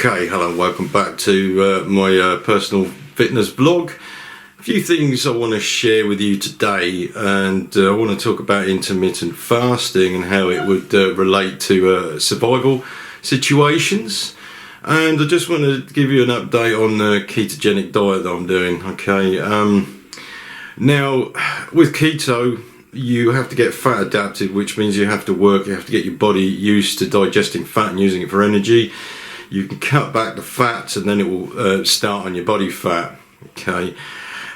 Okay, hello, welcome back to my personal fitness vlog. A few things I want to share with you today, and I want to talk about intermittent fasting and how it would relate to survival situations. And I just want to give you an update on the ketogenic diet that I'm doing. Okay, now with keto you have to get fat adapted, which means you have to work, you have to get your body used to digesting fat and using it for energy. You can cut back the fats and then it will start on your body fat. Okay,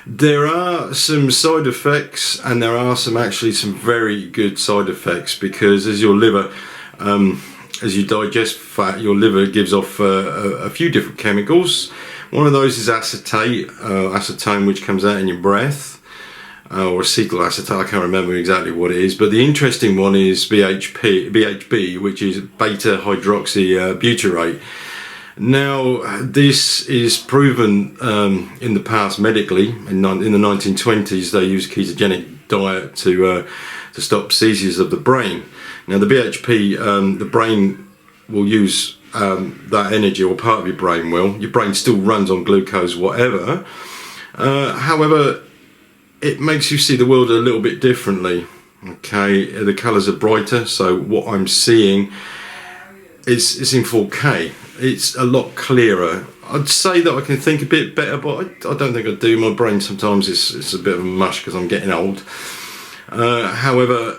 there are some side effects, and there are some very good side effects, because as your liver, as you digest fat, your liver gives off a few different chemicals. One of those is acetate, acetone, which comes out in your breath. Or acetylacetate, I can't remember exactly what it is, but the interesting one is BHB, which is beta hydroxybutyrate. Now, this is proven in the past medically. In the 1920s, they used ketogenic diet to stop seizures of the brain. Now, the BHP, the brain will use that energy, or part of your brain will. Your brain still runs on glucose, whatever. However, it makes you see the world a little bit differently. Okay, the colours are brighter, so what I'm seeing is in 4K. It's a lot clearer. I'd say that I can think a bit better, but I don't think I do. My brain sometimes it's a bit of a mush because I'm getting old. However,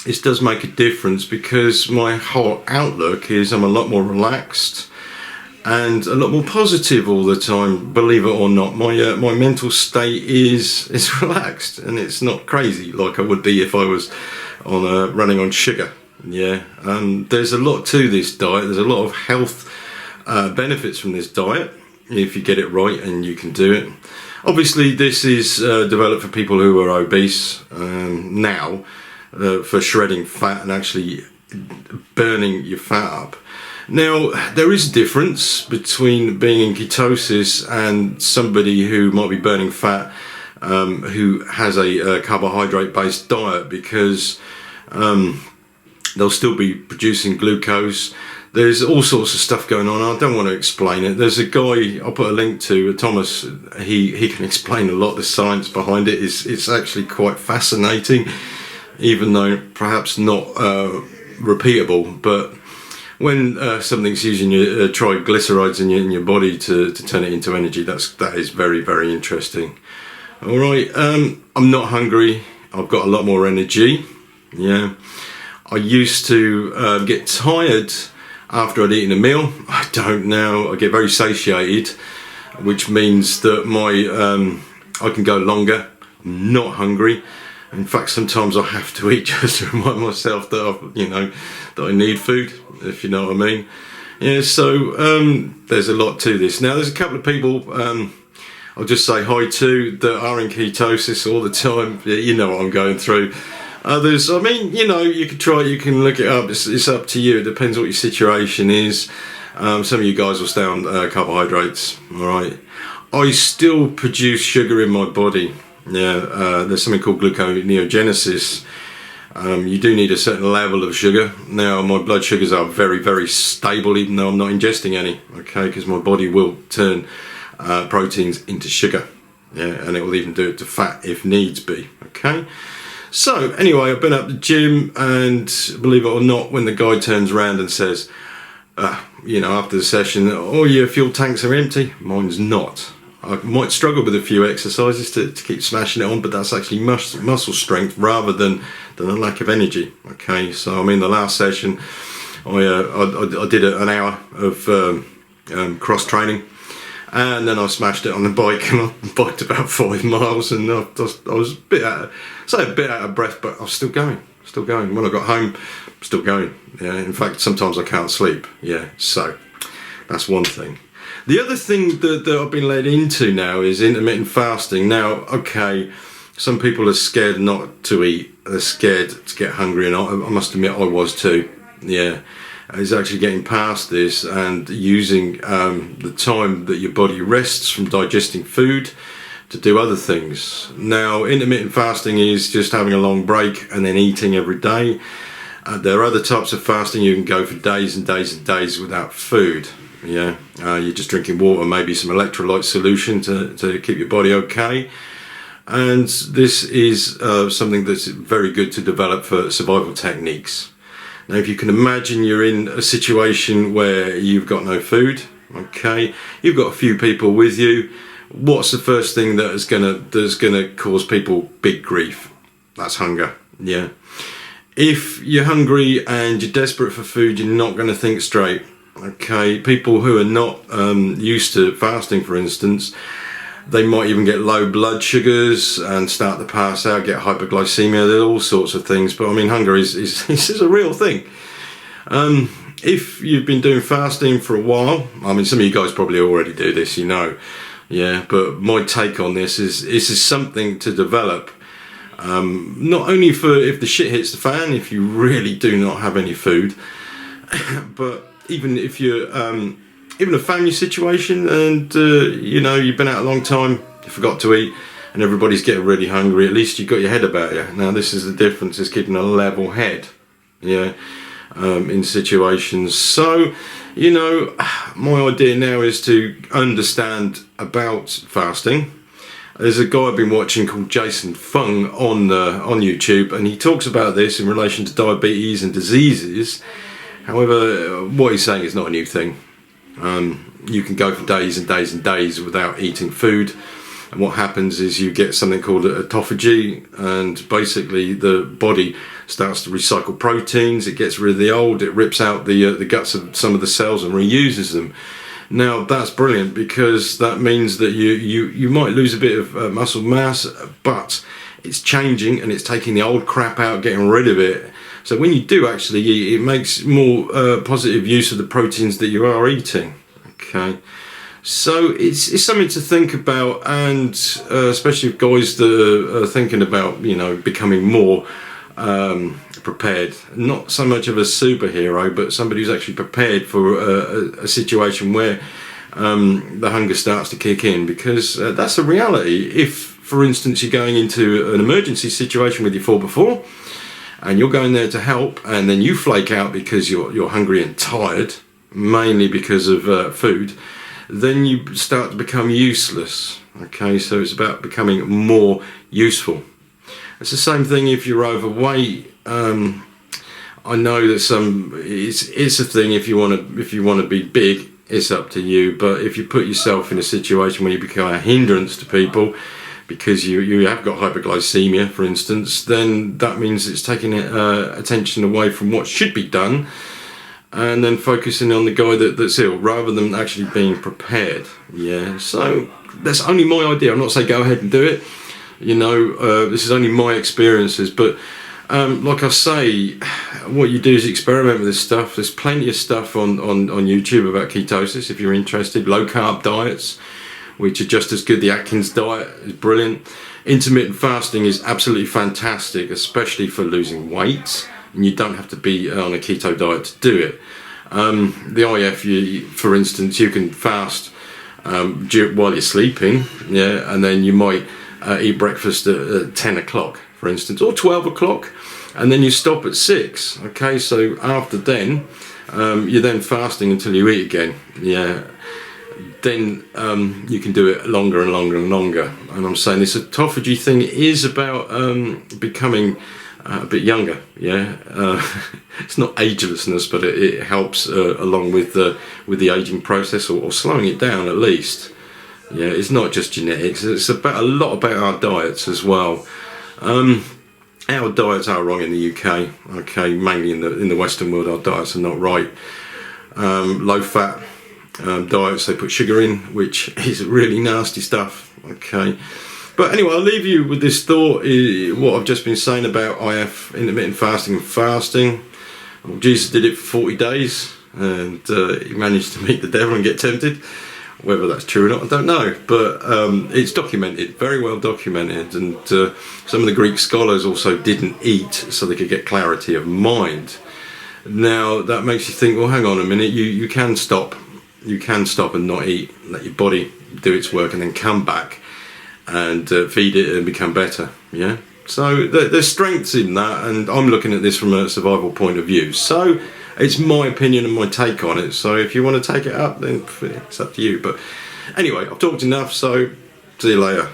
this does make a difference, because my whole outlook is I'm a lot more relaxed and a lot more positive all the time. Believe it or not, my mental state is relaxed, and it's not crazy like I would be if I was on running on sugar. Yeah, there's a lot to this diet. There's a lot of health benefits from this diet if you get it right and you can do it. Obviously, this is developed for people who are obese now, for shredding fat and actually burning your fat up. Now, there is a difference between being in ketosis and somebody who might be burning fat, who has a carbohydrate-based diet, because they'll still be producing glucose. There's all sorts of stuff going on. I don't want to explain it. There's a guy I'll put a link to, Thomas. He can explain a lot of the science behind it. It's actually quite fascinating, even though perhaps not repeatable. But when something's using your triglycerides in your body to turn it into energy, that is very, very interesting. All right, I'm not hungry. I've got a lot more energy. Yeah, I used to get tired after I'd eaten a meal. I don't now. I get very satiated, which means that I can go longer. I'm not hungry. In fact, sometimes I have to eat just to remind myself that that I need food, if you know what I mean. Yeah, so there's a lot to this. Now, there's a couple of people I'll just say hi to that are in ketosis all the time. You know what I'm going through. Others, I mean, you can try, you can look it up. It's up to you. It depends what your situation is. Some of you guys will stay on carbohydrates. All right. I still produce sugar in my body. Yeah, there's something called gluconeogenesis. You do need a certain level of sugar. Now, my blood sugars are very, very stable, even though I'm not ingesting any. Okay, because my body will turn proteins into sugar. Yeah, and it will even do it to fat if needs be. Okay. So anyway, I've been up the gym, and believe it or not, when the guy turns around and says, after the session, "Oh, your fuel tanks are empty," mine's not. I might struggle with a few exercises to keep smashing it on, but that's actually muscle strength rather than a lack of energy. Okay, so I mean, the last session, I did an hour of cross training, and then I smashed it on the bike, and I biked about 5 miles, and I was a bit out of breath, but I was still going. When I got home, I'm still going. Yeah, in fact, sometimes I can't sleep. Yeah, so that's one thing. The other thing that I've been led into now is intermittent fasting. Now, okay, some people are scared not to eat. They're scared to get hungry, and I must admit I was too. Yeah, it's actually getting past this and using the time that your body rests from digesting food to do other things. Now, intermittent fasting is just having a long break and then eating every day. There are other types of fasting. You can go for days and days and days without food. Yeah, you're just drinking water, maybe some electrolyte solution to keep your body okay. And this is something that's very good to develop for survival techniques. Now, if you can imagine you're in a situation where you've got no food, okay, you've got a few people with you. What's the first thing that's gonna cause people big grief? That's hunger. Yeah. If you're hungry and you're desperate for food, you're not going to think straight. Okay, people who are not used to fasting, for instance, they might even get low blood sugars and start to pass out, get hypoglycemia. There's all sorts of things. But I mean, hunger is a real thing. If you've been doing fasting for a while, I mean, some of you guys probably already do this, you know. Yeah, but my take on this is something to develop. Not only for if the shit hits the fan, if you really do not have any food, but even if you're even a family situation and you know, you've been out a long time, you forgot to eat, and everybody's getting really hungry, at least you've got your head about you. Now this is the difference, is keeping a level head, yeah, in situations. So, you know, my idea now is to understand about fasting. There's a guy I've been watching called Jason Fung on YouTube, and he talks about this in relation to diabetes and diseases. However, what he's saying is not a new thing. You can go for days and days and days without eating food, and what happens is you get something called autophagy, and basically the body starts to recycle proteins. It gets rid of the old, it rips out the guts of some of the cells and reuses them. Now that's brilliant, because that means that you might lose a bit of muscle mass, but it's changing and it's taking the old crap out, getting rid of it. So when you do actually eat, it makes more positive use of the proteins that you are eating. Okay, so it's something to think about, and especially if guys that are thinking about, you know, becoming more prepared, not so much of a superhero, but somebody who's actually prepared for a situation where the hunger starts to kick in, because that's a reality. If, for instance, you're going into an emergency situation with your 4x4 and you're going there to help, and then you flake out because you're hungry and tired, mainly because of food, then you start to become useless. Okay, so it's about becoming more useful. It's the same thing if you're overweight. I know that it's a thing. If you want to be big, it's up to you. But if you put yourself in a situation where you become a hindrance to people because you have got hypoglycemia, for instance, then that means it's taking attention away from what should be done, and then focusing on the guy that's ill rather than actually being prepared. Yeah. So that's only my idea. I'm not saying go ahead and do it. You know, this is only my experiences, but like I say, what you do is experiment with this stuff. There's plenty of stuff on YouTube about ketosis if you're interested. Low carb diets, which are just as good. The Atkins diet is brilliant. Intermittent fasting is absolutely fantastic, especially for losing weight, and you don't have to be on a keto diet to do it. The IF, for instance, you can fast while you're sleeping, yeah, and then you might eat breakfast at 10 o'clock, for instance, or 12 o'clock, and then you stop at 6. Okay, so after then, you're then fasting until you eat again. Yeah, then you can do it longer and longer and longer. And I'm saying this autophagy thing is about becoming a bit younger. Yeah, it's not agelessness, but it helps along with the aging process, or slowing it down at least. Yeah, it's not just genetics. It's about a lot about our diets as well. Our diets are wrong in the UK. Okay, mainly in the Western world, our diets are not right. Low fat diets, they put sugar in, which is really nasty stuff. Okay, but anyway, I'll leave you with this thought. What I've just been saying about IF, intermittent fasting and fasting. Well, Jesus did it for 40 days, and he managed to meet the devil and get tempted. Whether that's true or not, I don't know, but it's documented, very well documented, and some of the Greek scholars also didn't eat so they could get clarity of mind. Now that makes you think, well, hang on a minute, you can stop and not eat, let your body do its work, and then come back and feed it and become better. Yeah, so there's strengths in that, and I'm looking at this from a survival point of view. So it's my opinion and my take on it. So if you want to take it up, then it's up to you. But anyway, I've talked enough, so see you later.